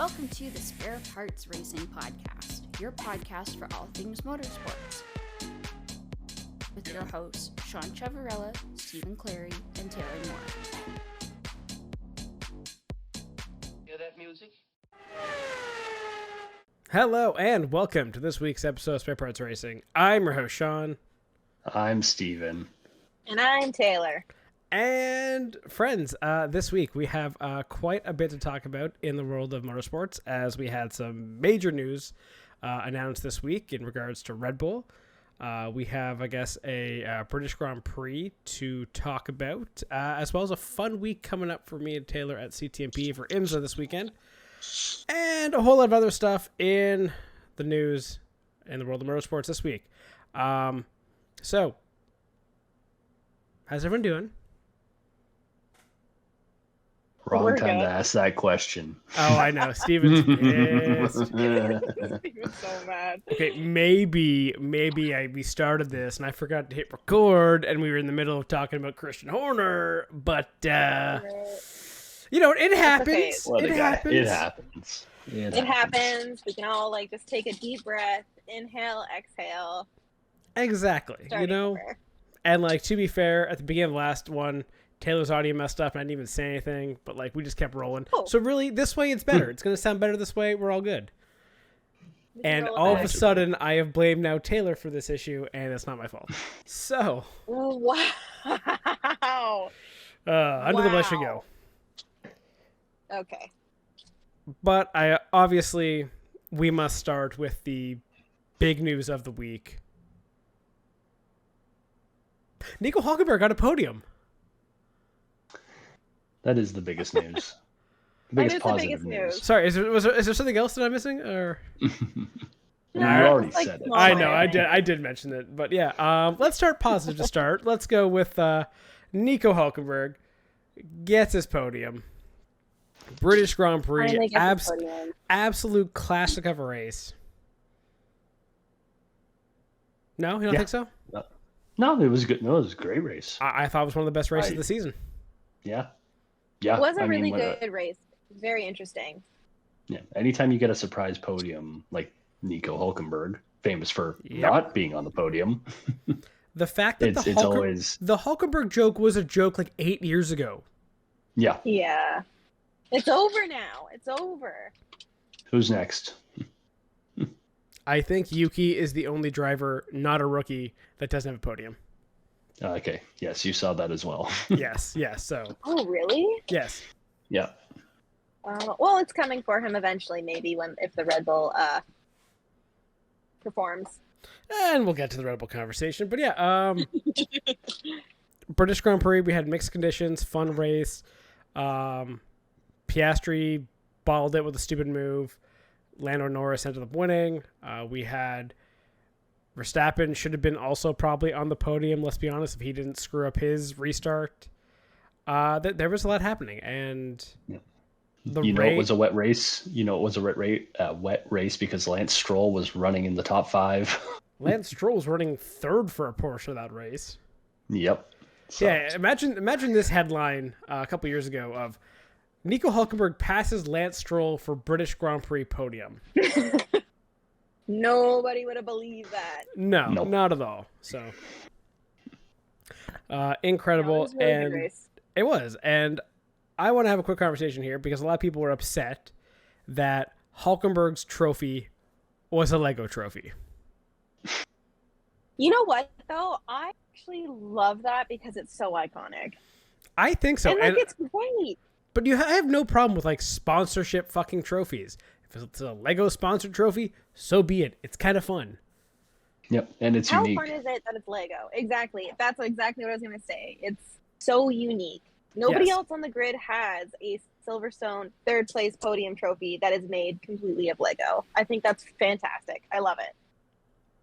Welcome to the Spare Parts Racing Podcast, your podcast for all things motorsports. With your hosts, Sean Chavarella, Stephen Clary, and Taylor Moore. Hear that music? Hello and welcome to this week's episode of Spare Parts Racing. I'm your host, Sean. I'm Steven. And I'm Taylor. And friends, this week we have quite a bit to talk about in the world of motorsports, as we had some major news announced this week in regards to Red Bull. We have, I guess, a British Grand Prix to talk about, as well as a fun week coming up for me and Taylor at CTMP for IMSA this weekend, and a whole lot of other stuff in the news in the world of motorsports this week. So, how's everyone doing? Wrong time to ask that question. Oh, I know. Steven's pissed. Steven's so mad. Okay, maybe we started this and I forgot to hit record and we were in the middle of talking about Christian Horner, but you know, it happens. Okay. Well, It happens. It happens. We can all just take a deep breath, inhale, exhale. Exactly. You know, and to be fair, at the beginning of the last one, Taylor's audio messed up and I didn't even say anything, but we just kept rolling. Oh. So really, this way it's better. It's going to sound better this way. We're all good. And all of a sudden, I have blamed now Taylor for this issue, and it's not my fault. So, Wow. under the bus you go. Okay. But we must start with the big news of the week. Nico Hulkenberg got a podium. That is the biggest news. That is the biggest news. Sorry, is there something else that I'm missing? Or You already said it. I know, I did mention it, but yeah. Let's start positive to start. Let's go with Nico Hulkenberg gets his podium. British Grand Prix, absolute classic of a race. No, you don't think so? No, it was good. No, it was a great race. I thought it was one of the best races of the season. Yeah. It was a really good race. Very interesting. Yeah. Anytime you get a surprise podium like Nico Hulkenberg, famous for not being on the podium. The fact that the Hulkenberg joke was a joke 8 years ago. Yeah. Yeah. It's over now. It's over. Who's next? I think Yuki is the only driver, not a rookie, that doesn't have a podium. Okay. Yes, you saw that as well. Yes. So. Oh, really? Yes. Yeah. Well, it's coming for him eventually, maybe if the Red Bull performs. And we'll get to the Red Bull conversation. But yeah, British Grand Prix, we had mixed conditions, fun race. Piastri balled it with a stupid move. Lando Norris ended up winning. We had Verstappen should have been also probably on the podium, let's be honest, if he didn't screw up his restart. There was a lot happening, and it was a wet race. It was a wet race because Lance Stroll was running in the top 5. Lance Stroll was running third for a portion of that race. Yep. So. Yeah, imagine this headline a couple years ago of Nico Hulkenberg passes Lance Stroll for British Grand Prix podium. Nobody would have believed that. No, nope. Not at all. So, incredible. It was a really good race. It was. And I want to have a quick conversation here because a lot of people were upset that Hulkenberg's trophy was a Lego trophy. You know what, though? I actually love that because it's so iconic. I think so. And it's great. But I have no problem with sponsorship fucking trophies. If it's a Lego sponsored trophy, so be it. It's kind of fun. Yep, and it's unique. How fun is it that it's Lego? Exactly. That's exactly what I was going to say. It's so unique. Nobody else on the grid has a Silverstone third place podium trophy that is made completely of Lego. I think that's fantastic. I love it.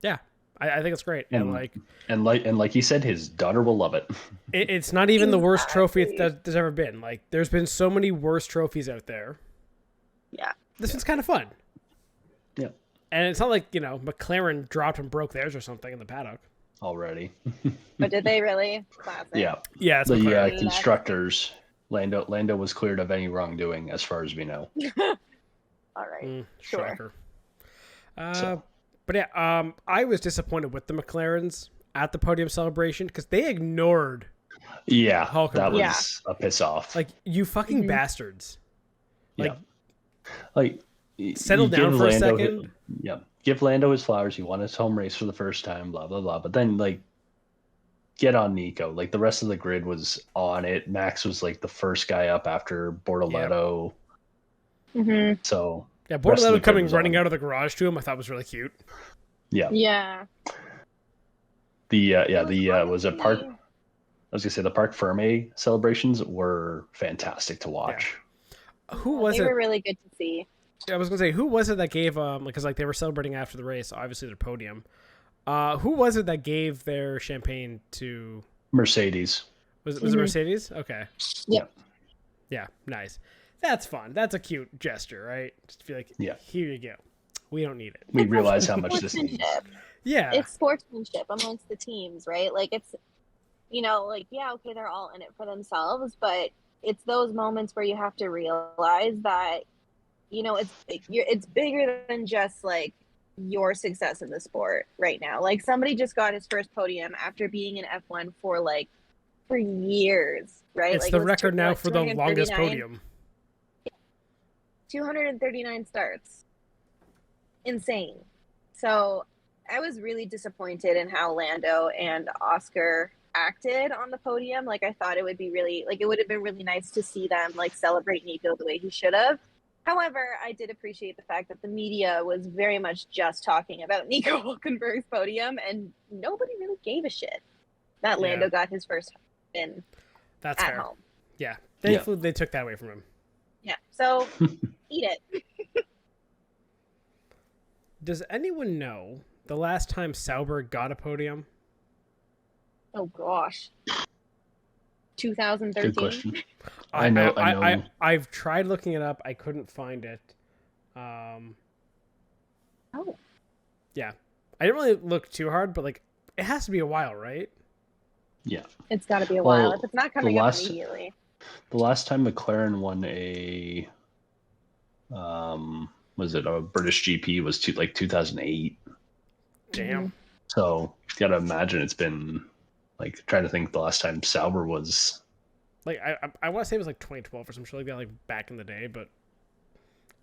Yeah, I think it's great. And like you said, his daughter will love it. It's not even the worst trophy that there's ever been. There's been so many worse trophies out there. Yeah. This one's kind of fun. Yeah. And it's not like, McLaren dropped and broke theirs or something in the paddock. Already. But did they really? Classic. Yeah. Yeah. The constructors, Lando was cleared of any wrongdoing as far as we know. all right, sure. Shocker. But yeah, I was disappointed with the McLarens at the podium celebration because they ignored. Yeah, Hulkenberg. that was a piss off. Like, you fucking bastards. Like, settle down for a second. Give Lando his flowers. He won his home race for the first time. Blah blah blah. But then get on Nico. Like, the rest of the grid was on it. Max was like the first guy up after Bortoletto. Mm-hmm. So yeah, Bortoletto coming running out of the garage to him, I thought was really cute. Yeah. Yeah. Was it Park? I was gonna say the Parc Ferme celebrations were fantastic to watch. Yeah. Who was it? They were really good to see. I was gonna say, who was it that gave because they were celebrating after the race, obviously their podium. Who was it that gave their champagne to Mercedes? Was it Mercedes? Okay. Yep. Yeah, nice. That's fun. That's a cute gesture, right? Just to be like, here you go. We don't need it. We realize how much this means. Yeah. It's sportsmanship amongst the teams, right? Like, it's, okay, they're all in it for themselves, but it's those moments where you have to realize that, it's bigger than just like your success in the sport right now. Like, somebody just got his first podium after being in F1 for years, right? It's like, the record now for the longest podium. 239 starts. Insane. So I was really disappointed in how Lando and Oscar acted on the podium. Like, I thought it would be it would have been really nice to see them celebrate Nico the way he should have. However, I did appreciate the fact that the media was very much just talking about Nico Hulkenberg's podium, and nobody really gave a shit that Lando got his first win at fair. Home. Yeah. Thankfully, they took that away from him. Yeah. So, eat it. Does anyone know the last time Sauber got a podium? Oh, gosh. 2013? Good question. I know. I've tried looking it up. I couldn't find it. Yeah. I didn't really look too hard, but it has to be a while, right? Yeah. It's got to be a while. If it's not coming up immediately. The last time McLaren won was it a British GP was 2008. Damn. So you got to imagine it's been trying to think the last time Sauber was I want to say it was 2012 or some shit like that, back in the day, but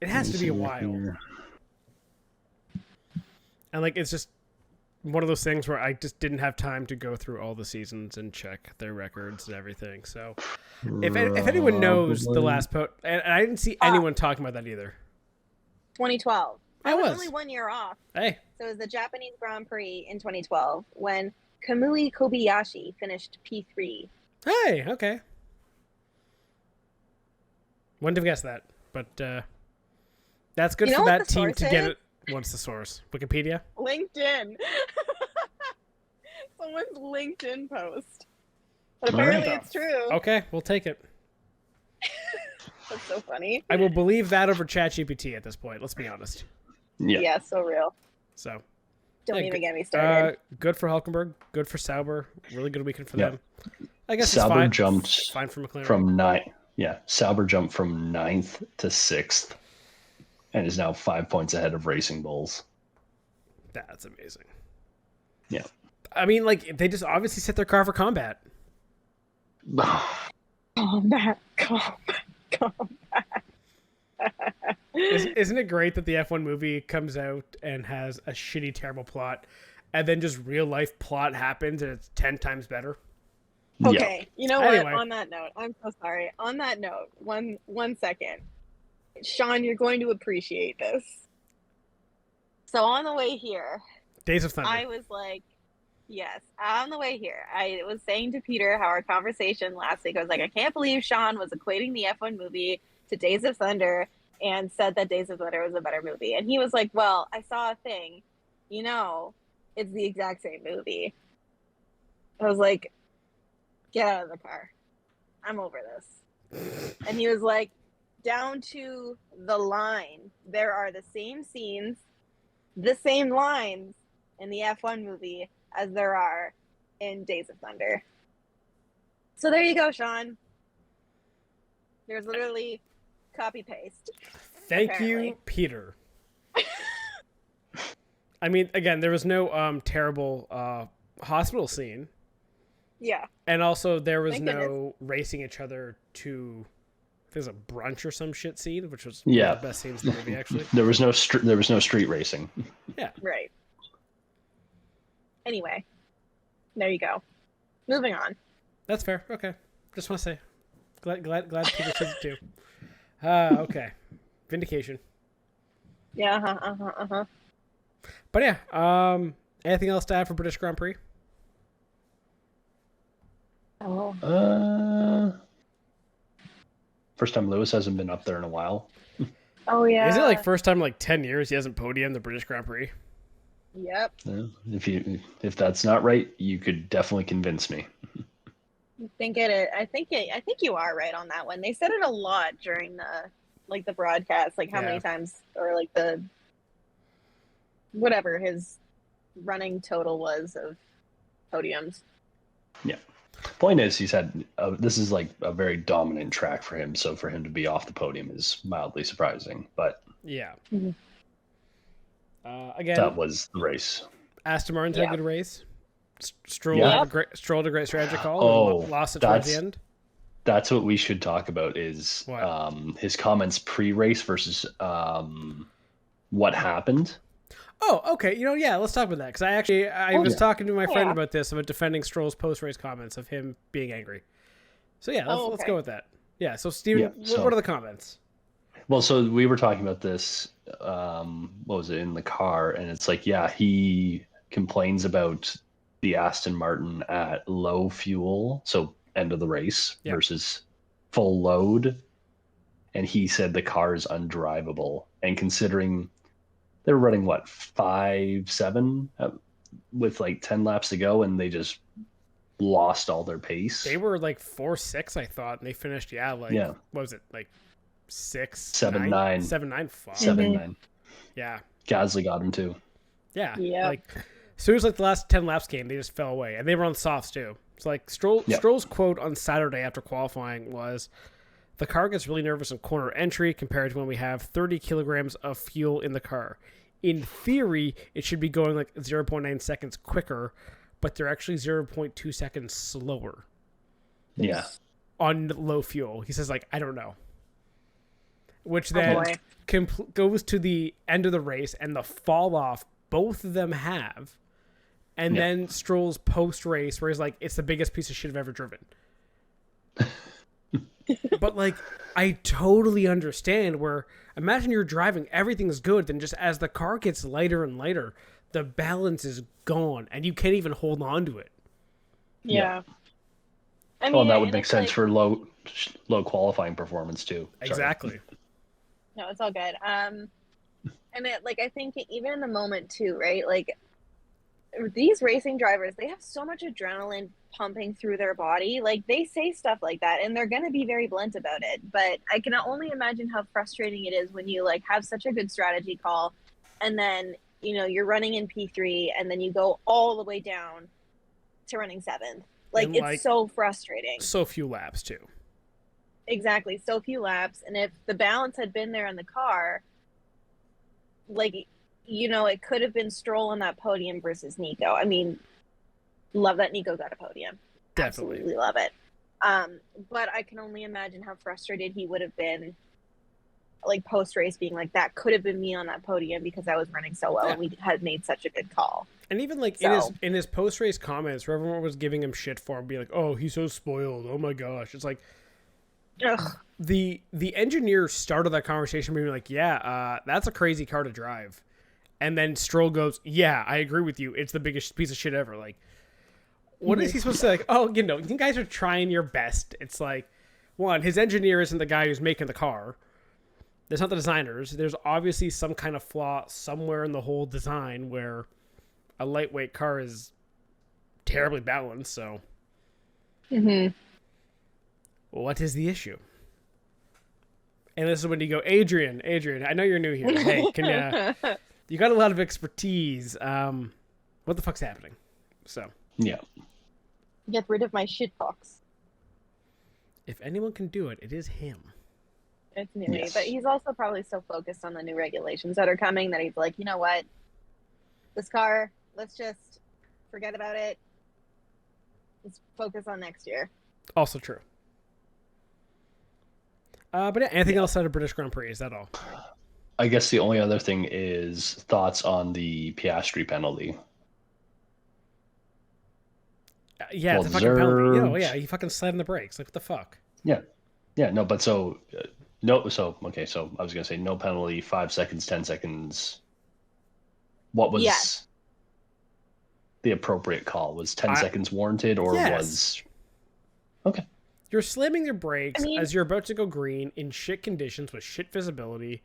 it has to be a while. Here. And it's just one of those things where I just didn't have time to go through all the seasons and check their records and everything. So if anyone knows the last and I didn't see anyone talking about that either. 2012. I was only 1 year off. Hey. So it was the Japanese Grand Prix in 2012 when Kamui Kobayashi finished P3. Hey, okay. Wouldn't have guessed that, but that's good for that team to get it. What's the source? Wikipedia? LinkedIn. Someone's LinkedIn post. But apparently it's true. Okay, we'll take it. That's so funny. I will believe that over ChatGPT at this point. Let's be honest. Yeah, so real. So. Don't even get me started. Good for Hulkenberg. Good for Sauber. Really good weekend for them. I guess Sauber it's jumped fine for McLaren. from 9. Yeah, Sauber jumped from 9th to 6th, and is now 5 points ahead of Racing Bulls. That's amazing. Yeah. I mean, they just obviously set their car for combat. Combat. Isn't it great that the F1 movie comes out and has a shitty, terrible plot, and then just real life plot happens and it's 10 times better? Okay, you know what? On that note, I'm so sorry. On that note, one second. Sean, you're going to appreciate this. So on the way here, Days of Thunder. I was yes, on the way here, I was saying to Peter how our conversation last week, I was like, I can't believe Sean was equating the F1 movie to Days of Thunder and said that Days of Thunder was a better movie. And he was like, well, I saw a thing. It's the exact same movie. I was like, get out of the car. I'm over this. And he was like, down to the line, there are the same scenes, the same lines in the F1 movie as there are in Days of Thunder. So there you go, Sean. There's literally copy paste. Thank apparently. you, Peter. I mean, again, there was no terrible hospital scene. Yeah. And also, there was Thank no racing each other to, there's a brunch or some shit scene, which was Yeah. one of the best scenes in the movie, actually. There was no street racing. Yeah. Right. Anyway, there you go. Moving on. That's fair. Okay. Just want to say. Glad Peter says it too. Okay. Vindication. Yeah, But yeah, anything else to add for British Grand Prix? Oh. First time Lewis hasn't been up there in a while. Oh yeah. Is it like first time in like 10 years he hasn't podiumed the British Grand Prix? Yep. Yeah. If that's not right, you could definitely convince me. I think you are right on that one. They said it a lot during the broadcast, like how many times, or like the whatever his running total was of podiums. Yeah. Point is, he's had this is like a very dominant track for him, so for him to be off the podium is mildly surprising. But Yeah. Mm-hmm. Again, that was the race. Aston Martin's had a good race. Stroll Yeah. had a great strategy call. Oh, And lost it towards the end. That's what we should talk about is What? his comments pre-race versus what happened. Oh, okay. Let's talk about that because I was talking to my friend about this, about defending Stroll's post-race comments of him being angry. So yeah, let's go with that. Yeah. So Steven, what are the comments? Well, so we were talking about this. What was it in the car? And it's like, yeah, he complains about the Aston Martin at low fuel, so end of the race versus full load, and he said the car is undrivable. And considering they were running 5-7 with like 10 laps to go, and they just lost all their pace. They were like 4-6, I thought, and they finished what was it, like 7-9 7-9? Fuck. 7-9. Yeah. Gasly got him too. Yeah. Yep. Like as soon as like the last 10 laps came, they just fell away, and they were on softs too. It's like Stroll's quote on Saturday after qualifying was, "The car gets really nervous in corner entry compared to when we have 30 kilograms of fuel in the car. In theory, it should be going like 0.9 seconds quicker, but they're actually 0.2 seconds slower." Yeah. On low fuel. He says, like, I don't know. Which then goes to the end of the race and the fall off both of them have. And then Stroll's post-race where he's like, it's the biggest piece of shit I've ever driven. But, like, I totally understand where, imagine you're driving, everything's good, then just as the car gets lighter and lighter, the balance is gone, and you can't even hold on to it. Yeah. I mean, That would make sense for low qualifying performance too. Sorry. Exactly. No, it's all good. And I think even in the moment too, right? Like these racing drivers, they have so much adrenaline pumping through their body. Like they say stuff like that, and they're going to be very blunt about it. But I can only imagine how frustrating it is when you like have such a good strategy call, and then you're running in P3, and then you go all the way down to running 7th. Like it's so frustrating. So few laps too. Exactly, so few laps, and if the balance had been there in the car, like it could have been Stroll on that podium versus Nico. I mean, love that Nico got a podium. Definitely. Absolutely love it. But I can only imagine how frustrated he would have been, like post race, being like, that could have been me on that podium because I was running so well and we had made such a good call. And even like in his post race comments, where everyone was giving him shit for him, being like, "Oh, he's so spoiled. Oh my gosh!" It's like, ugh. The engineer started that conversation being like, "Yeah, that's a crazy car to drive," and then Stroll goes, "Yeah, I agree with you. It's the biggest piece of shit ever." Like, what is he supposed to say? Like, oh, you guys are trying your best. It's like, one, his engineer isn't the guy who's making the car. There's not the designers. There's obviously some kind of flaw somewhere in the whole design where a lightweight car is terribly balanced. So, what is the issue? And this is when you go, Adrian, I know you're new here. Hey, you got a lot of expertise. What the fuck's happening? So, yeah. Get rid of my shitbox. If anyone can do it, it is him. It's new, Yes. but he's also probably so focused on the new regulations that are coming that he's like, you know what, this car, let's just forget about it. Let's focus on next year. Also true. But yeah, anything else out of British Grand Prix? Is that all? I guess the only other thing is thoughts on the Piastri penalty. Yeah, Well it's a fucking penalty. deserved. Yeah, he fucking slammed the brakes. Like, what the fuck? Yeah, no, but so no, so okay, so I was gonna say no penalty, 5 seconds, 10 seconds. What was Yes. the appropriate call? Was 10 I- seconds warranted, or Yes. was okay? You're slamming your brakes I mean- as you're about to go green in shit conditions with shit visibility.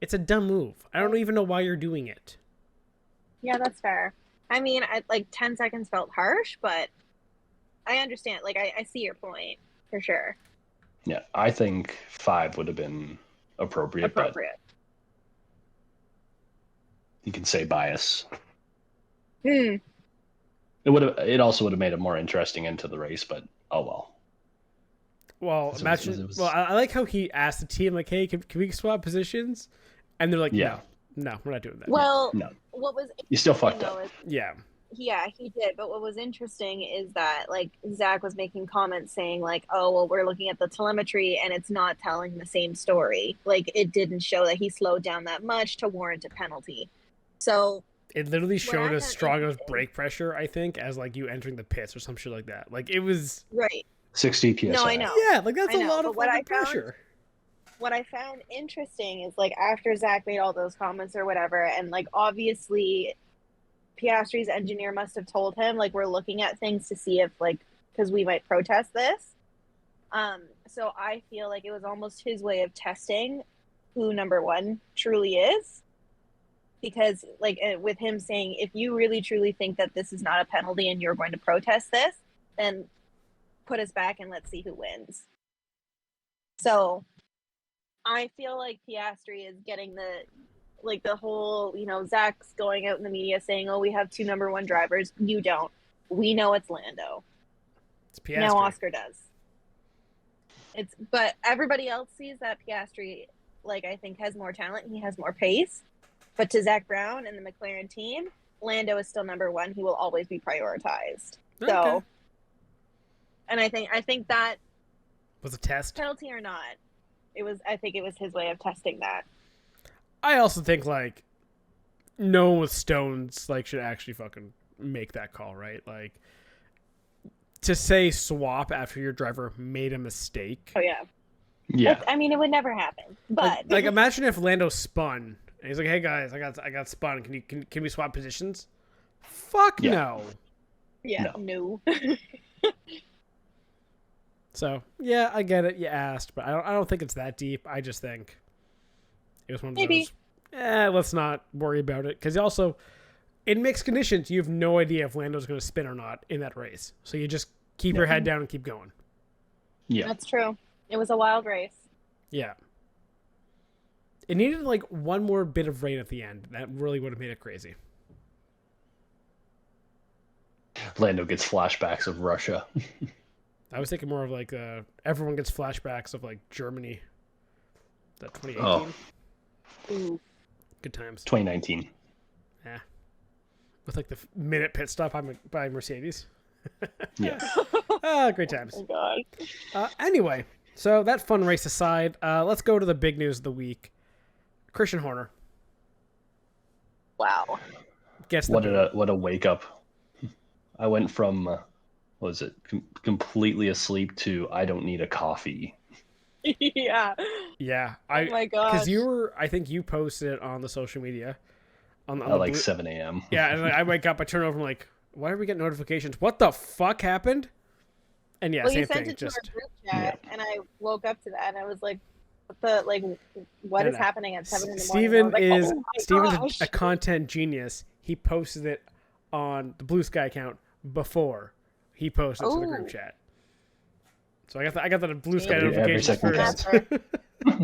It's a dumb move. I don't even know why you're doing it. Yeah, that's fair. I mean, like 10 seconds felt harsh, but I understand. Like, I see your point for sure. Yeah, I think 5 would have been appropriate, but you can say bias. Hmm. It also would have made it more interesting into the race, but oh well. Well, So imagine. it was- Well, I like how he asked the team, like, "Hey, can we swap positions?" And they're like, Yeah. no, we're not doing that." Well, No. what was You still interesting, fucked up. though, is Yeah, yeah, he did. But what was interesting is that like Zach was making comments saying like, "Oh, well, we're looking at the telemetry and it's not telling the same story. Like, it didn't show that he slowed down that much to warrant a penalty." So it literally showed I as found strong as interesting- brake pressure, I think, as like you entering the pits or some shit like that. Like it was. right. 60 psi. No, I know. Yeah, like that's I a know, lot but of what I fucking found- pressure. What I found interesting is like after Zach made all those comments or whatever, and like obviously Piastri's engineer must have told him like we're looking at things to see if like because we might protest this. So I feel like it was almost his way of testing who number one truly is, because like with him saying if you really truly think that this is not a penalty and you're going to protest this, then put us back and let's see who wins. So I feel like Piastri is getting the whole, Zach's going out in the media saying, "Oh, we have 2 number 1 drivers." You don't. We know it's Lando. It's Piastri. Now Oscar does. But everybody else sees that Piastri, like, I think has more talent. He has more pace. But to Zach Brown and the McLaren team, Lando is still number 1. He will always be prioritized. Okay. So, and I think that Was a test. penalty or not, I think it was his way of testing that. I also think like no one with stones like should actually fucking make that call, right? Like to say swap after your driver made a mistake. Oh yeah. Yeah. I mean, it would never happen. But Like imagine if Lando spun and he's like, "Hey guys, I got spun. Can we swap positions?" Fuck Yeah. no. yeah, no. So yeah, I get it. You asked, but I don't think it's that deep. I just think it was one of Maybe. those. Let's not worry about it because also in mixed conditions, you have no idea if Lando's going to spin or not in that race. So you just keep your head down and keep going. Yeah. That's true. It was a wild race. Yeah. It needed like one more bit of rain at the end. That really would have made it crazy. Lando gets flashbacks of Russia. I was thinking more of like everyone gets flashbacks of like Germany. That 2018. Oh. Ooh. Good times. 2019. Yeah. With like the minute pit stop by Mercedes. Yeah. Great times. Oh god. Anyway, so that fun race aside, let's go to the big news of the week. Christian Horner Wow. gets the What a wake up. I went from what was it completely asleep to I don't need a coffee. Yeah. Yeah, Oh my gosh. because I think you posted it on the social media on At the like blue- 7 a.m. Yeah, and I wake up, I turn over, I'm like, why are we getting notifications? What the fuck happened? And yeah, Well, same you sent thing. it to Just our group chat, and I woke up to that, and I was like, "What is No. happening at 7 in the morning?" Steven I was is like, oh my Steven's gosh. a content genius. He posted it on the Blue Sky account before he posted it to the group Oh. chat. So I got the Blue Sky Every notifications second first. counts. I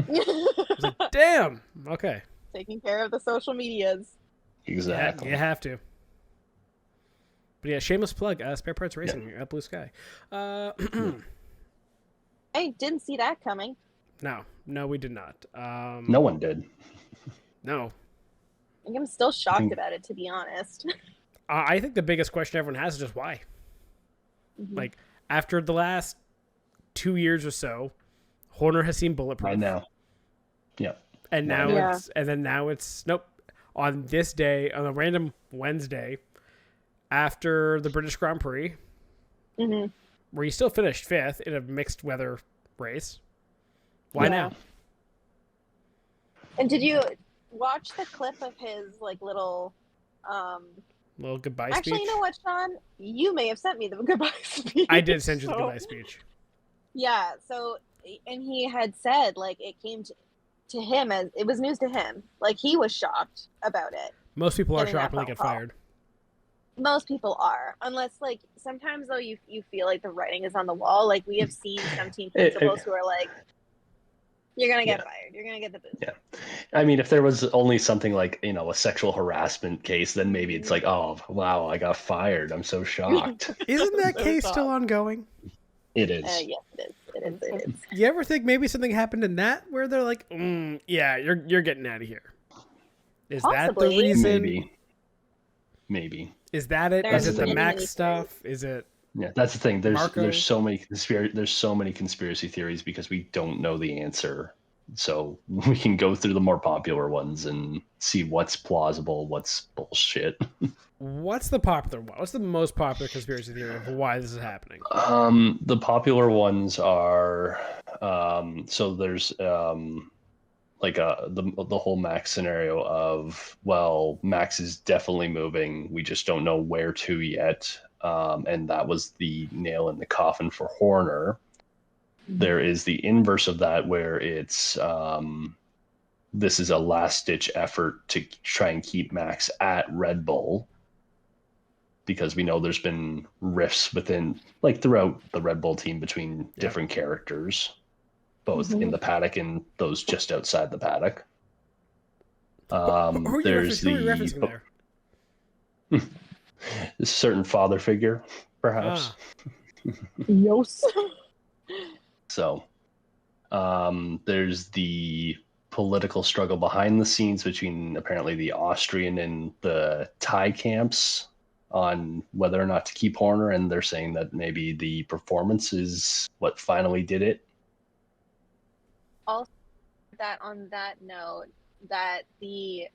was like, damn. Okay. Taking care of the social medias. Exactly. You have to. But yeah, shameless plug. Spare Parts Racing at Blue Sky. I didn't see that coming. No, we did not. No one did. No. I'm still shocked about it, to be honest. I think the biggest question everyone has is just why. Mm-hmm. Like, after the last 2 years or so, Horner has seen Bulletproof. I know. Yeah. And now Yeah. it's nope. On this day, on a random Wednesday, after the British Grand Prix, Mm-hmm. where he still finished 5th in a mixed weather race. Why Yeah. now? And did you watch the clip of his little Little goodbye actually, speech. you know what, Sean? You may have sent me the goodbye speech. I did send you the So- goodbye speech. Yeah, so and he had said it came to him as it was news to him. He was shocked about it. Most people are Getting that shocked when they phone get call. fired. Most people are, unless sometimes though you feel like the writing is on the wall. We have seen some team principals who are like, "You're gonna get fired. You're gonna get the boot." Yeah. I mean, if there was only something like, a sexual harassment case, then maybe it's like, oh, wow, I got fired. I'm so shocked. Isn't that So case shocked. still ongoing? It is. Yes, it is. It is. You ever think maybe something happened in that where they're like, yeah, you're getting out of here? Is that the Possibly. reason? Maybe. Is that it? There's Is it the many, Max many stuff? Is it? Yeah, that's the thing. Marco? There's so many conspiracy theories because we don't know the answer. So we can go through the more popular ones and see what's plausible, what's bullshit. What's the popular one? What's the most popular conspiracy theory of why this is happening? The popular ones are so there's the whole Max scenario of, well, Max is definitely moving. We just don't know where to yet. And that was the nail in the coffin for Horner. There is the inverse of that where it's this is a last-ditch effort to try and keep Max at Red Bull, because we know there's been rifts within, throughout the Red Bull team between different characters, both in the paddock and those just outside the paddock. Who are you referencing there? A certain father figure, perhaps. Yes. So there's the political struggle behind the scenes between apparently the Austrian and the Thai camps on whether or not to keep Horner, and they're saying that maybe the performance is what finally did it. Also, that on that note, that the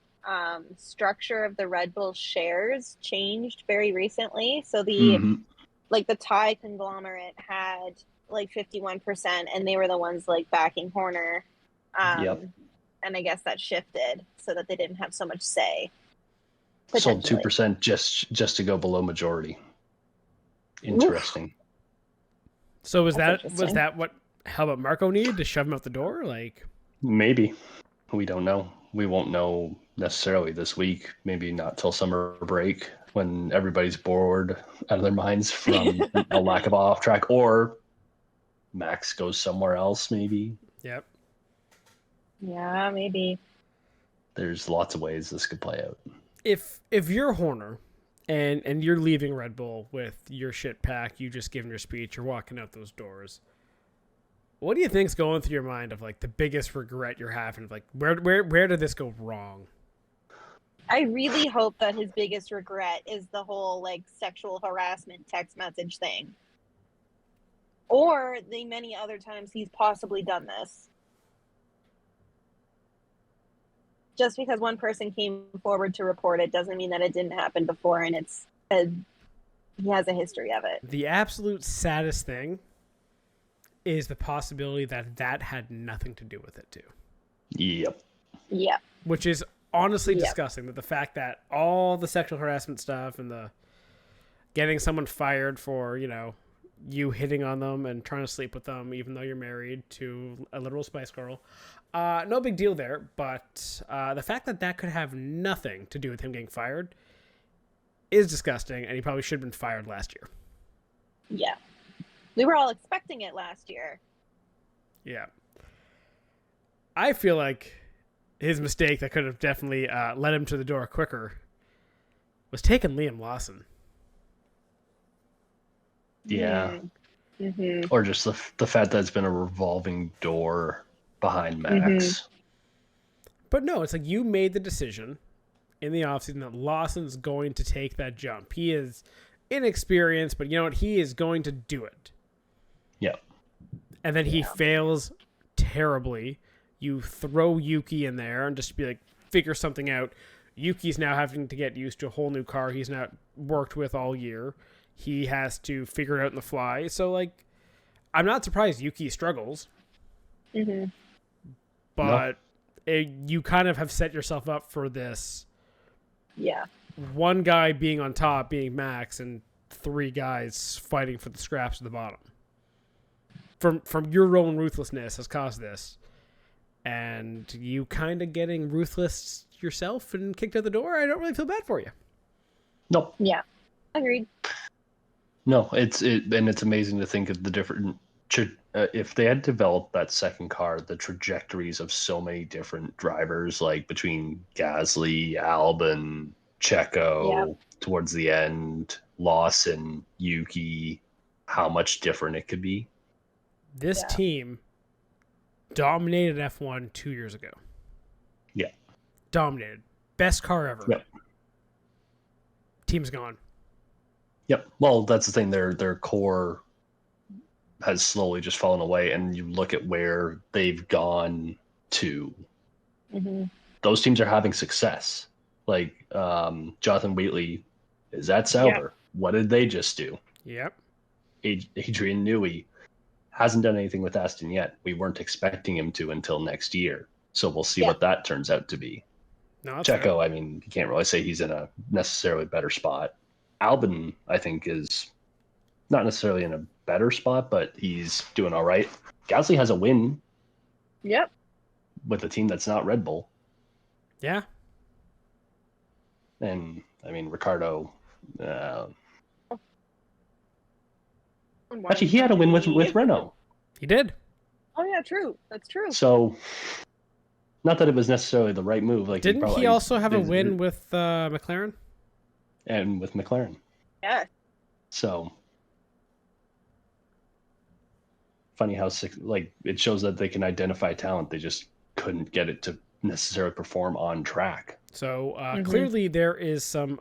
structure of the Red Bull shares changed very recently. So the the Thai conglomerate had 51%, and they were the ones backing Horner. And I guess that shifted so that they didn't have so much say. Sold Potentially. 2% just to go below majority. Interesting. So was That's that what Helmut Marko needed to shove him out the door? Maybe. We don't know. We won't know necessarily this week. Maybe not till summer break when everybody's bored out of their minds from a lack of off track, or Max goes somewhere else. Maybe. Yep. Yeah, maybe. There's lots of ways this could play out. If you're Horner and you're leaving Red Bull with your shit packed, you just given your speech, you're walking out those doors, what do you think's going through your mind of the biggest regret you're having of where did this go wrong? I really hope that his biggest regret is the whole sexual harassment text message thing, or the many other times he's possibly done this. Just because one person came forward to report it doesn't mean that it didn't happen before, and he has a history of it. The absolute saddest thing is the possibility that had nothing to do with it too. Yep. Yeah. Which is honestly Yep. disgusting. That the fact that all the sexual harassment stuff and the getting someone fired for, you hitting on them and trying to sleep with them even though you're married to a literal Spice Girl. No big deal there, but the fact that could have nothing to do with him getting fired is disgusting, and he probably should have been fired last year. Yeah. We were all expecting it last year. Yeah. I feel like his mistake that could have definitely led him to the door quicker was taking Liam Lawson. Yeah. Mm-hmm. Or just the fact that it's been a revolving door behind Max. But no, it's like you made the decision in the offseason that Lawson's going to take that jump. He is inexperienced, but you know what? He is going to do it. Yeah. And then he fails terribly. You throw Yuki in there and just be like, figure something out. Yuki's now having to get used to a whole new car he's not worked with all year. He has to figure it out in the fly. So, like, I'm not surprised Yuki struggles. But you kind of have set yourself up for this. Yeah. One guy being on top, being Max, and 3 guys fighting for the scraps at the bottom. From your own ruthlessness has caused this. And you kind of getting ruthless yourself and kicked out the door, I don't really feel bad for you. Nope. Yeah. Agreed. No, it's amazing to think of the different if they had developed that second car, the trajectories of so many different drivers, like between Gasly, Albon, Checo, towards the end, Lawson, Yuki, how much different it could be. This team dominated F1 2 years ago. Yeah. Dominated. Best car ever. Yep. Team's gone. Yep. Well, that's the thing. Their core has slowly just fallen away, and you look at where they've gone to. Those teams are having success. Like Jonathan Wheatley is at Sauber. Yeah. What did they just do? Yep. Adrian Newey hasn't done anything with Aston yet. We weren't expecting him to until next year. So we'll see what that turns out to be. No, Checo, I mean, you can't really say he's in a necessarily better spot. Albon, I think, is not necessarily in a better spot, but he's doing all right. Gasly has a win. Yep. With a team that's not Red Bull. Yeah. And, I mean, Ricardo... actually, he had a win with Renault. He did. Oh, yeah, true. That's true. So, not that it was necessarily the right move. Like, Didn't he also have a win with McLaren? And with McLaren. Yeah. So, funny how it shows that they can identify talent. They just couldn't get it to necessarily perform on track. So clearly there is some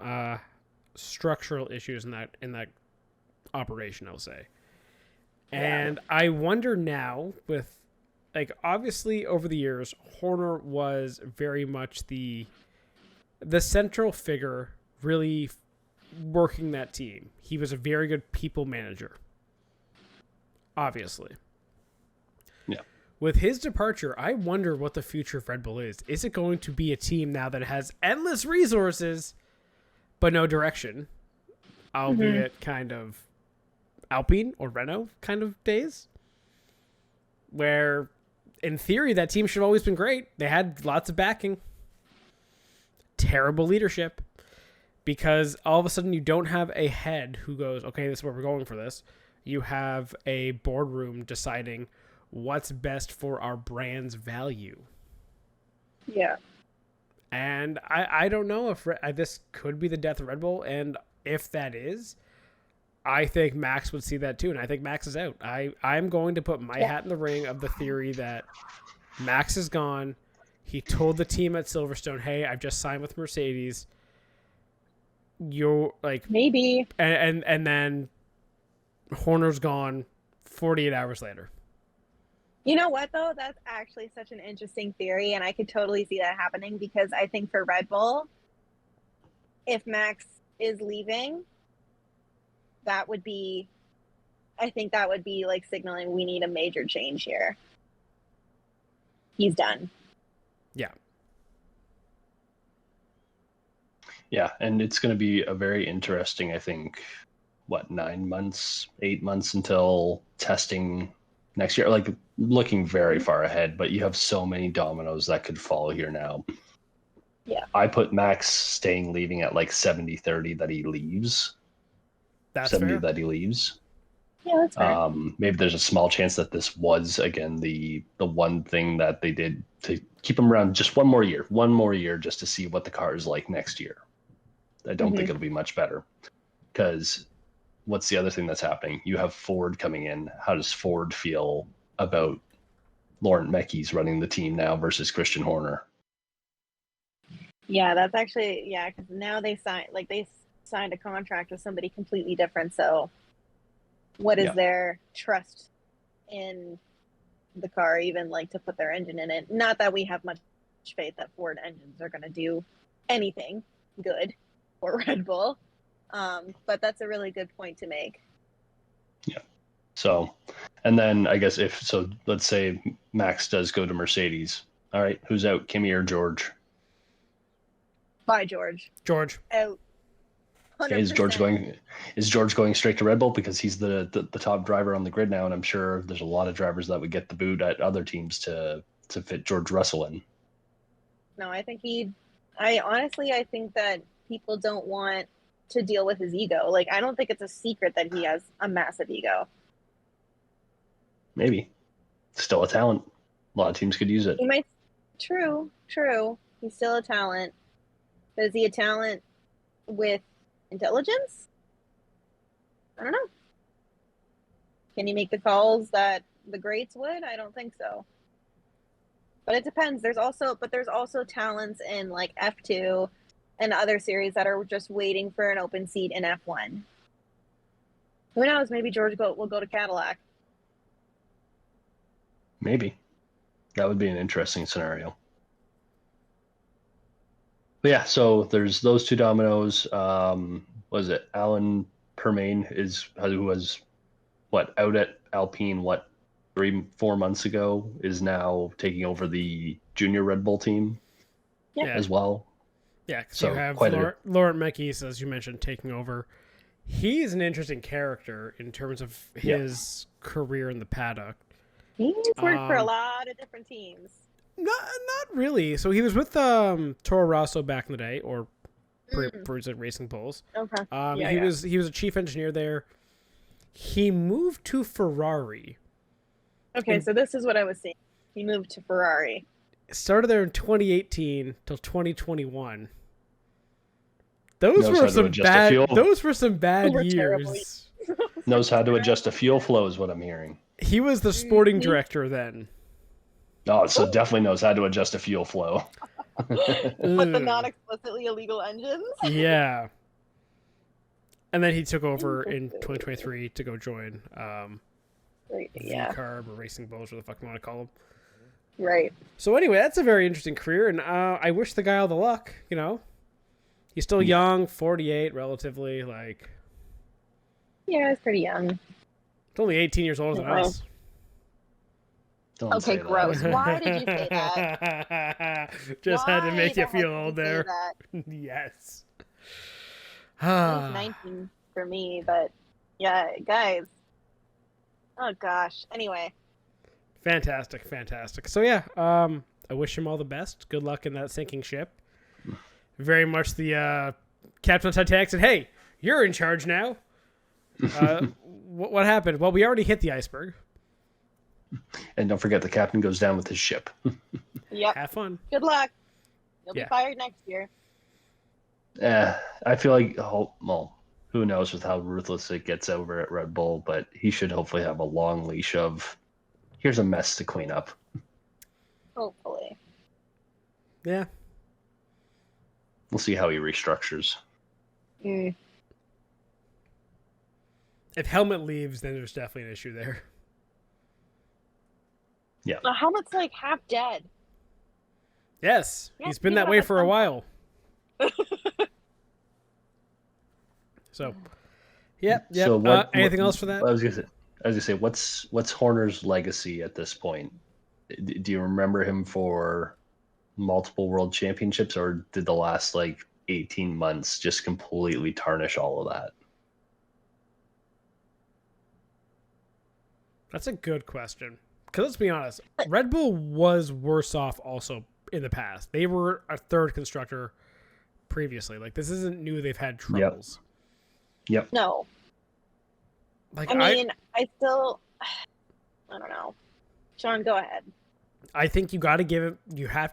structural issues in that operation, I'll say. And I wonder now with, like, obviously over the years, Horner was very much the central figure really working that team. He was a very good people manager. Obviously. Yeah. With his departure, I wonder what the future of Red Bull is. Is it going to be a team now that has endless resources, but no direction? Albeit kind of Alpine or Renault kind of days? Where, in theory, that team should have always been great. They had lots of backing. Terrible leadership. Because all of a sudden you don't have a head who goes, okay, this is where we're going for this. You have a boardroom deciding what's best for our brand's value. Yeah. And I don't know if this could be the death of Red Bull. And if that is, I think Max would see that too. And I think Max is out. I'm going to put my hat in the ring of the theory that Max is gone. He told the team at Silverstone, hey, I've just signed with Mercedes. You're like... Maybe. And then Horner's gone 48 hours later. You know what, though? That's actually such an interesting theory, and I could totally see that happening because I think for Red Bull, if Max is leaving, I think that would be like signaling we need a major change here. He's done. Yeah. Yeah, and it's going to be a very interesting, I think, 9 months, 8 months until testing next year. Like, looking very far ahead, but you have so many dominoes that could fall here now. Yeah. I put Max leaving at like 70-30 that he leaves. That's 70 fair. that he leaves. Yeah, that's fair. Maybe there's a small chance that this was, again, the one thing that they did to keep him around just one more year just to see what the car is like next year. I don't think it'll be much better. Because what's the other thing that's happening? You have Ford coming in. How does Ford feel about Laurent Mecky's running the team now versus Christian Horner. Yeah, that's actually, because now they signed a contract with somebody completely different. So what is their trust in the car, even like to put their engine in it? Not that we have much faith that Ford engines are going to do anything good for Red Bull. But that's a really good point to make. Yeah. So, and then I guess let's say Max does go to Mercedes. All right, who's out, Kimi or George? Bye, George. George. Out. 100%. Is George going straight to Red Bull because he's the top driver on the grid now, and I'm sure there's a lot of drivers that would get the boot at other teams to fit George Russell in. No, I think I think that people don't want to deal with his ego. Like, I don't think it's a secret that he has a massive ego. Maybe. Still a talent. A lot of teams could use it. He might. True. He's still a talent. But is he a talent with intelligence? I don't know. Can he make the calls that the greats would? I don't think so. But it depends. There's also talents in like F2 and other series that are just waiting for an open seat in F1. Who knows? Maybe George will go to Cadillac. Maybe. That would be an interesting scenario. But yeah, so there's those two dominoes. Was it Alan Permain who was out at Alpine 3-4 months ago, is now taking over the junior Red Bull team as well. Yeah, because so you have Laurent Mecky's, as you mentioned, taking over. He's an interesting character in terms of his career in the paddock. He's worked for a lot of different teams. Not really. So he was with Toro Rosso back in the day, or Racing Bulls. Okay. He was a chief engineer there. He moved to Ferrari. Okay, so this is what I was saying. He moved to Ferrari. Started there in 2018 till 2021. Those were some bad years. Knows how to adjust a fuel flow is what I'm hearing. He was the sporting director then. Oh, so definitely knows how to adjust a fuel flow. But the not explicitly illegal engines? Yeah. And then he took over in 2023 to go join Carb or Racing Bulls, or the fuck you want to call them. Right. So anyway, that's a very interesting career, and I wish the guy all the luck, you know? He's still young, 48, relatively, like... Yeah, he's pretty young. He's only 18 years older than us. Okay, gross. Why did you say that? Just had to make you feel old there. Yes. He's 19 for me, but yeah, guys. Oh gosh. Anyway. Fantastic. So yeah, I wish him all the best. Good luck in that sinking ship. Very much the Captain of Titanic said, "Hey, you're in charge now." What happened? Well, we already hit the iceberg. And don't forget, the captain goes down with his ship. Yep. Have fun. Good luck. You'll be fired next year. I feel like, who knows with how ruthless it gets over at Red Bull, but he should hopefully have a long leash of, here's a mess to clean up. Hopefully. Yeah. We'll see how he restructures. Mm. If Helmut leaves, then there's definitely an issue there. Yeah. Helmut's like half dead. Yes. He's been that way for a while. So, yeah. So anything else for that? I was gonna say, what's Horner's legacy at this point? Do you remember him for multiple world championships, or did the last 18 months just completely tarnish all of that? That's a good question. Because let's be honest, Red Bull was worse off also in the past. They were a third constructor previously. This isn't new. They've had troubles. Yep. No. I don't know. Sean, go ahead. I think you have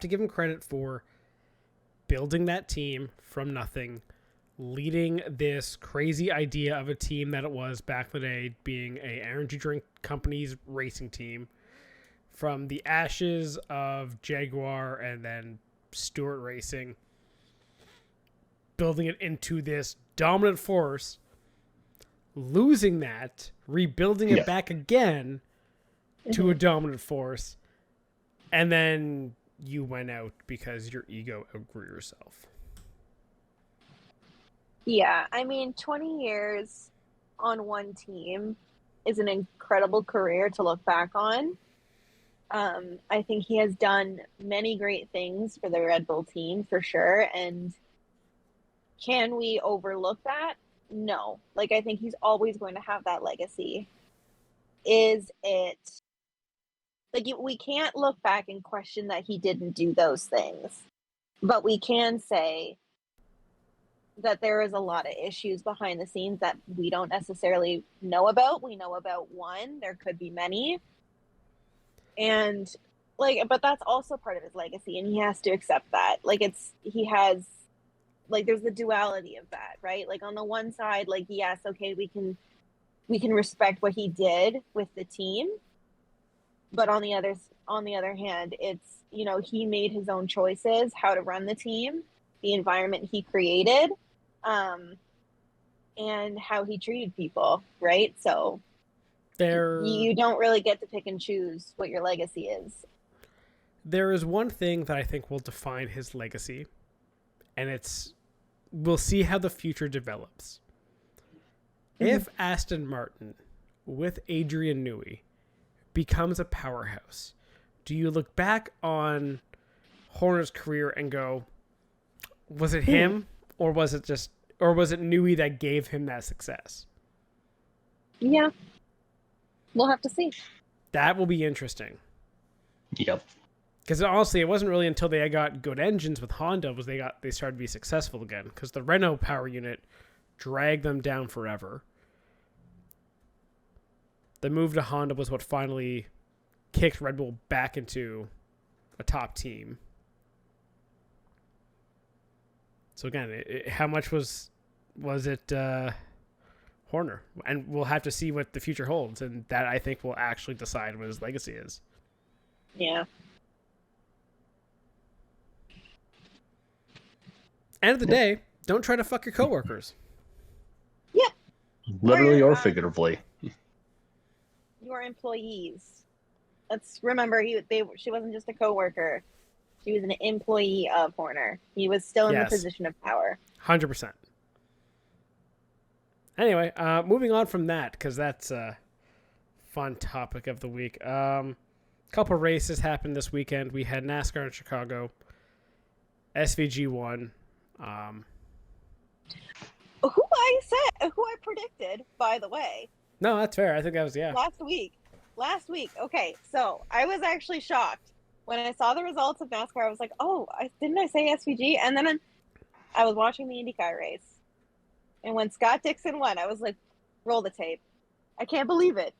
to give him credit for building that team from nothing, leading this crazy idea of a team that it was back in the day, being a energy drink company's racing team, from the ashes of Jaguar and then Stewart Racing, building it into this dominant force, losing that, rebuilding it back again to a dominant force, and then you went out because your ego outgrew yourself. Yeah, I mean, 20 years on one team is an incredible career to look back on. I think he has done many great things for the Red Bull team, for sure. And can we overlook that? No. Like, I think he's always going to have that legacy. Is it... Like, we can't look back and question that he didn't do those things. But we can say that there is a lot of issues behind the scenes that we don't necessarily know about. We know about one. There could be many. And, like, but that's also part of his legacy, and he has to accept that. Like, he has, like, there's the duality of that, right? Like, on the one side, like, yes, okay, we can respect what he did with the team. But on the other hand, it's, you know, he made his own choices, how to run the team, the environment he created, and how he treated people, right? So you don't really get to pick and choose what your legacy is. There is one thing that I think will define his legacy, and we'll see how the future develops. If Aston Martin, with Adrian Newey, becomes a powerhouse, do you look back on Horner's career and go, was it him, or was it Newey that gave him that success? Yeah. We'll have to see. That will be interesting. Yep. Because honestly, it wasn't really until they got good engines with Honda they started to be successful again. Because the Renault power unit dragged them down forever. The move to Honda was what finally kicked Red Bull back into a top team. So again, how much was it Horner? And we'll have to see what the future holds, and that I think will actually decide what his legacy is. Yeah. End of the day, don't try to fuck your coworkers. Yeah. Literally or figuratively. Your employees. Let's remember, she wasn't just a coworker. She was an employee of Horner. He was still in the position of power. 100%. Anyway, moving on from that, because that's a fun topic of the week. Couple races happened this weekend. We had NASCAR in Chicago. SVG won. Who I predicted, by the way. No, that's fair. I think that was, Last week. Okay, so I was actually shocked. When I saw the results of NASCAR, I was like, oh, didn't I say SVG? And then I was watching the Indycar race. And when Scott Dixon won, I was like, roll the tape. I can't believe it.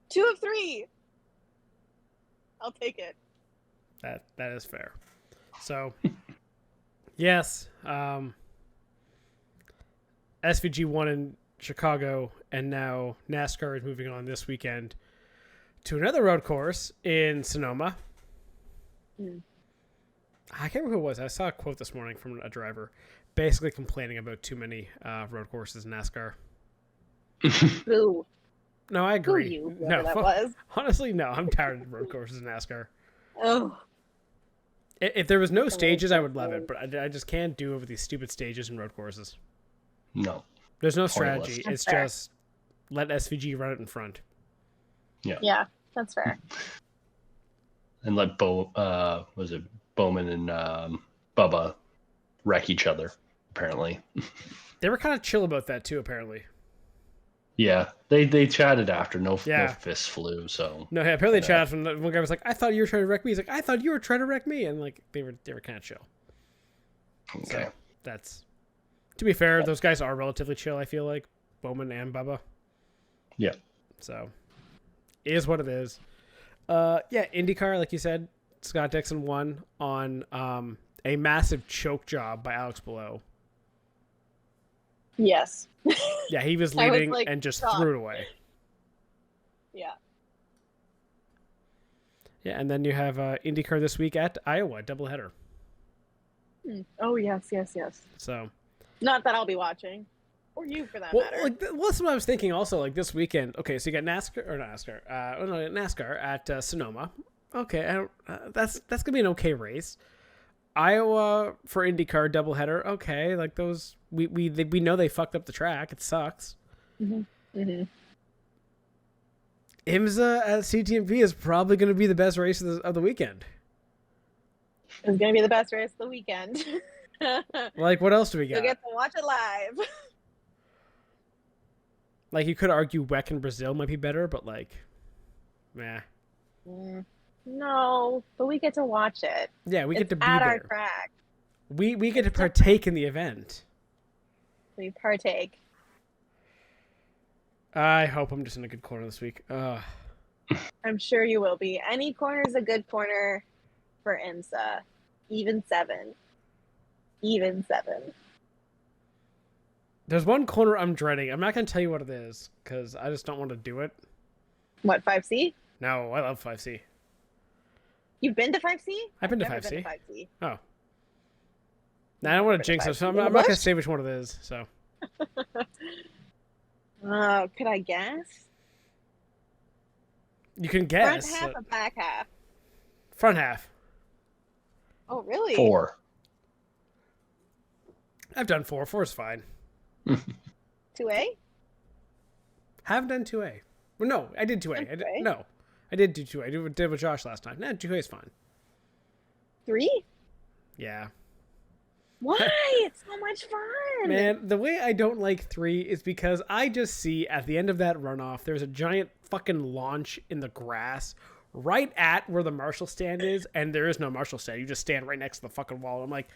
2 of 3. I'll take it. That is fair. So, yes, SVG won in Chicago, and now NASCAR is moving on this weekend to another road course in Sonoma. I can't remember who it was. I saw a quote this morning from a driver basically complaining about too many road courses in NASCAR. Who? No, I agree. That was. Honestly, no. I'm tired of road courses in NASCAR. Oh. If there was no stages, I would love it, but I just can't do over these stupid stages and road courses. No. There's no strategy. That's it's fair. just let SVG run it in front. Yeah, that's fair. And let Bowman and Bubba wreck each other, apparently. They were kind of chill about that too, apparently. Yeah, they chatted after. No fists flew. So no, yeah, apparently they chatted. From one guy was like, "I thought you were trying to wreck me." He's like, "I thought you were trying to wreck me," and like they were kind of chill. Okay, so that's, to be fair, those guys are relatively chill. I feel like Bowman and Bubba. Yeah. So, it is what it is. IndyCar, like you said, Scott Dixon won on a massive choke job by Alex Below. Yes. Yeah, he was leading and just threw it away. Yeah. Yeah, and then you have IndyCar this week at Iowa, doubleheader. Oh, yes. So, Not that I'll be watching. Or you, for that well, matter. like that's what I was thinking. Also, like this weekend. Okay, so you got NASCAR at Sonoma. Okay, that's gonna be an okay race. Iowa for IndyCar doubleheader. Okay, like those we know they fucked up the track. It sucks. Mm-hmm. IMSA at CTMP is probably going to be the best race of the weekend. It's going to be the best race of the weekend. Like, what else do we got? You'll get to watch it live. Like, you could argue WEC in Brazil might be better, but, like, meh. No, but we get to watch it. Yeah, we get to be at there. our track. We get to partake in the event. We partake. I hope I'm just in a good corner this week. I'm sure you will be. Any corner is a good corner for IMSA. Even 7. There's one corner I'm dreading. I'm not going to tell you what it is, because I just don't want to do it. What, 5C? No, I love 5C. You've been to 5C? I've been to never 5C. Been to 5C. Oh. Now, I don't want to jinx it, so I'm not going to say which one it is, so. Could I guess? You can guess. Front half or back half? Front half. Oh, really? 4. I've done 4. 4 is fine. 2A? Haven't done 2A. Well, no, I did 2A. I did do 2A. I did with Josh last time. Nah, 2A is fine. 3? Yeah. Why? It's so much fun. Man, the way I don't like 3 is because I just see at the end of that runoff, there's a giant fucking launch in the grass right at where the marshal stand is, and there is no marshal stand. You just stand right next to the fucking wall. I'm like,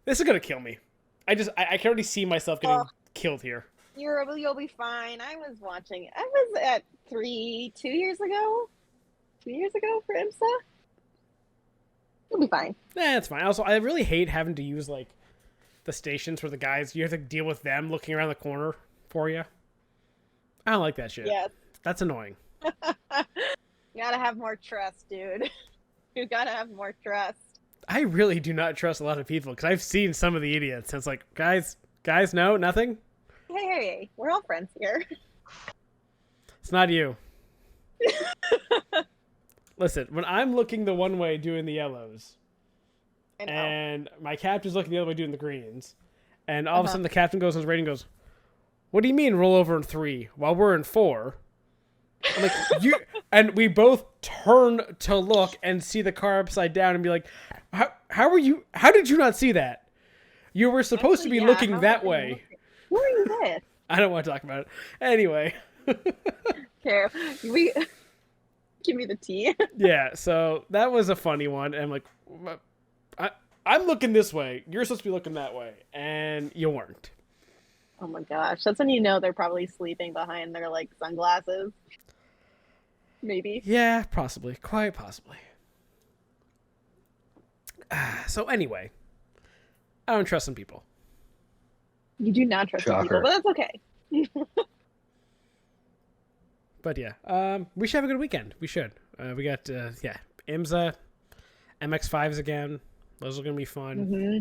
this is going to kill me. I can already see myself getting killed here. You'll be fine. I was watching. I was at 3 2 years ago. 2 years ago for IMSA. You'll be fine. It's fine. Also, I really hate having to use, like, the stations where the guys, you have to deal with them looking around the corner for you. I don't like that shit. Yeah. That's annoying. You gotta have more trust, dude. You gotta have more trust. I really do not trust a lot of people because I've seen some of the idiots. And it's like, guys, no, nothing? Hey, we're all friends here. It's not you. Listen, when I'm looking the one way doing the yellows, and my captain's looking the other way doing the greens, and all of a sudden the captain goes on his rating and goes, "What do you mean roll over in 3 while we're in 4?" I'm like, you, and we both turn to look and see the car upside down and be like, how did you not see that? You were supposed to be looking that way. Who are you with? I don't want to talk about it. Anyway. Okay, give me the tea. Yeah, so that was a funny one. And I'm like, I'm looking this way. You're supposed to be looking that way. And you weren't. Oh my gosh. That's when you know they're probably sleeping behind their, like, sunglasses. Maybe. Yeah, possibly. Quite possibly. So anyway, I don't trust some people. You do not trust some people, but that's okay. But yeah, we should have a good weekend. We should. We got, IMSA, MX5s again. Those are going to be fun. Mm-hmm.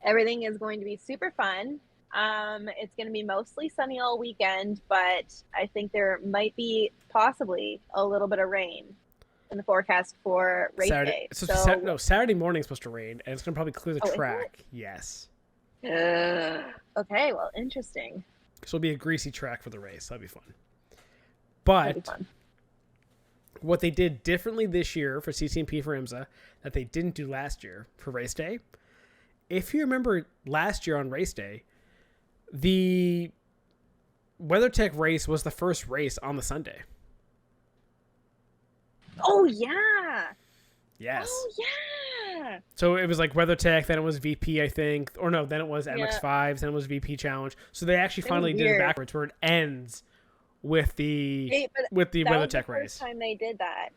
Everything is going to be super fun. It's going to be mostly sunny all weekend, but I think there might be possibly a little bit of rain in the forecast for race day. Saturday morning is supposed to rain, and it's going to probably clear the track. Yes. Okay, well, interesting. So it'll be a greasy track for the race. That'd be fun. But what they did differently this year for CCMP for IMSA that they didn't do last year for race day, if you remember last year on race day, the WeatherTech race was the first race on the Sunday. Oh, yeah. Yes. Oh, yeah. So it was like WeatherTech, then it was VP, I think. Or no, then it was MX5s, then it was VP Challenge. So they actually finally did it backwards where it ends with the WeatherTech race. First time they did that.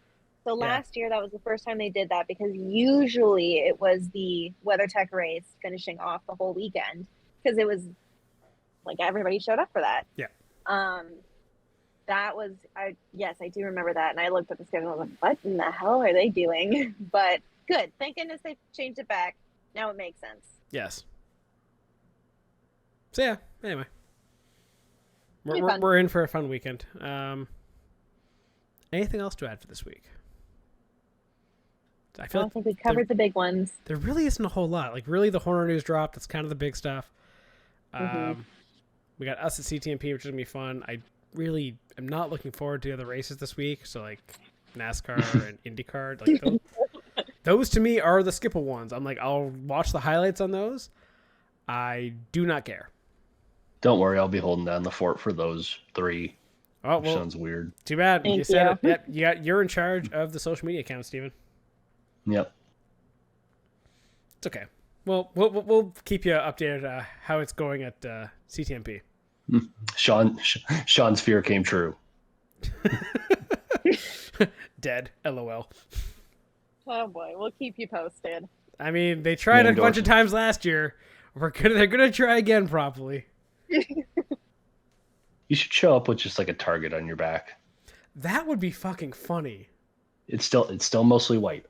So last year, that was the first time they did that because usually it was the WeatherTech race finishing off the whole weekend because it was like everybody showed up for that. Yeah. That was, yes, I do remember that. And I looked at the schedule and I was like, what in the hell are they doing? But good. Thank goodness they changed it back. Now it makes sense. Yes. So yeah, anyway. It'll be fun. We're in for a fun weekend. Anything else to add for this week? I feel I think we covered the big ones. there really isn't a whole lot. Like, really, the Horner news dropped. That's kind of the big stuff. We got us at CTMP, which is going to be fun. I really am not looking forward to the other races this week. So, like, NASCAR and IndyCar. Like, those to me are the skippable ones. I'm like, I'll watch the highlights on those. I do not care. Don't worry, I'll be holding down the fort for those 3. Oh, Which well, sounds weird. too bad. Thank You said you. it. Yep, you're in charge of the social media account, Steven. Yep. It's okay. Well, we'll keep you updated how it's going at CTMP. Sean's fear came true. Dead. LOL. Oh boy, we'll keep you posted. I mean, they tried Yeah, it a bunch of times last year. They're gonna try again, probably. You should show up with just like a target on your back. That would be fucking funny. It's still mostly white.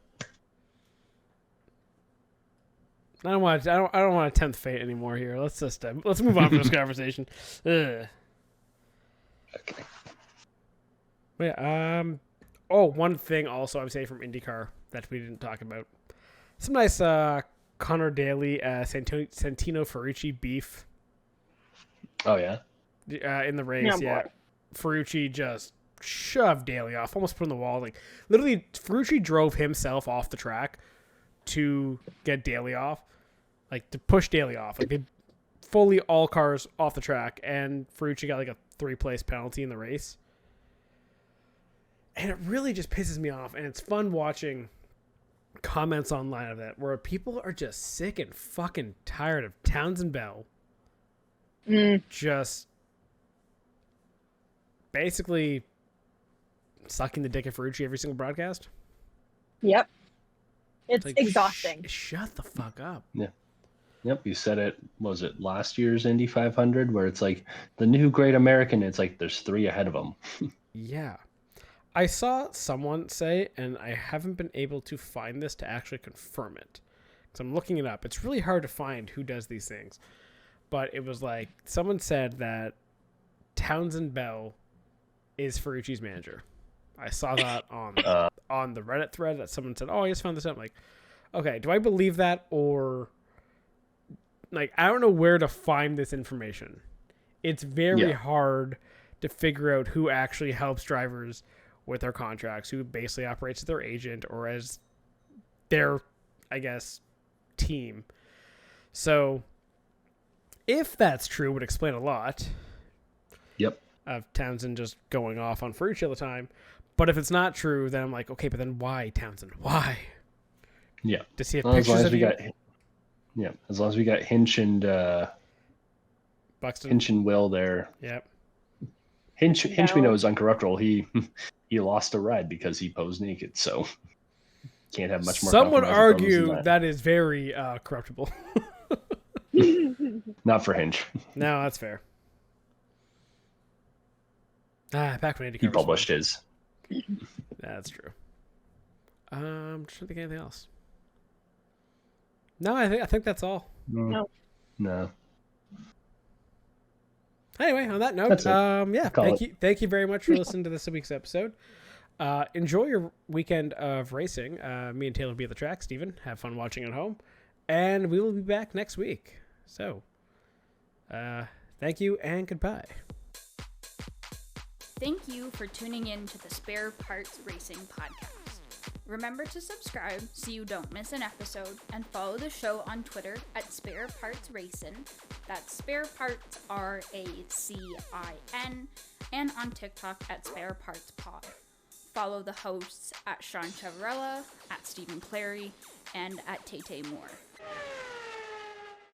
I don't want to tempt fate anymore here. Let's move on from this conversation. Ugh. Okay. But yeah, oh, one thing also I would say from IndyCar that we didn't talk about. Some nice Connor Daly, Santino Ferrucci beef. Oh yeah. In the race, Oh, yeah. boy. Ferrucci just shoved Daly off, almost put on the wall. Like, literally, Ferrucci drove himself off the track to get Daly off, like to push Daly off. Like, they fully all cars off the track, and Ferrucci got like a 3-place penalty in the race. And it really just pisses me off, and it's fun watching comments online of that where people are just sick and fucking tired of Townsend Bell just basically sucking the dick of Ferrucci every single broadcast. Yep. It's Like, exhausting. Shut the fuck up. Yep, you said it. Was it last year's Indy 500 where it's like the new Great American? It's like there's 3 ahead of them. Yeah. I saw someone say, and I haven't been able to find this to actually confirm it, because I'm looking it up. It's really hard to find who does these things. But it was like, someone said that Townsend Bell is Ferrucci's manager. I saw that on the Reddit thread that someone said, oh, I just found this out. I'm like, okay, do I believe that? Or, like, I don't know where to find this information. It's very hard to figure out who actually helps drivers with their contracts, who basically operates as their agent or as their, I guess, team. So if that's true, it would explain a lot. Yep. Of Townsend just going off on Ferrucci all the time. But if it's not true, then I'm like, okay, but then why, Townsend? Why? Yeah. Does he have Well, pictures of you? As long as we got Hinch and Buxton? Hinch and Will there. Yep. Hinch we know is uncorruptible. He lost a ride because he posed naked, so can't have much more. Some would compromising problems argue than that is very corruptible. Not for Hinch. No, that's fair. Back when IndyCar He was published fun. his. That's true. Just trying to think of anything else. No, I think that's all. No. No. Anyway, on that note, That's it. yeah, Call thank you very much for listening to this week's episode. Enjoy your weekend of racing. Me and Taylor will be at the track. Steven, have fun watching at home. And we will be back next week. So, thank you and goodbye. Thank you for tuning in to the Spare Parts Racing Podcast. Remember to subscribe so you don't miss an episode, and follow the show on Twitter at Spare Parts Racing. That's Spare Parts RACIN, and on TikTok at Spare Parts Pod. Follow the hosts at Sean Chavarella, at Stephen Clary, and at Tay Moore.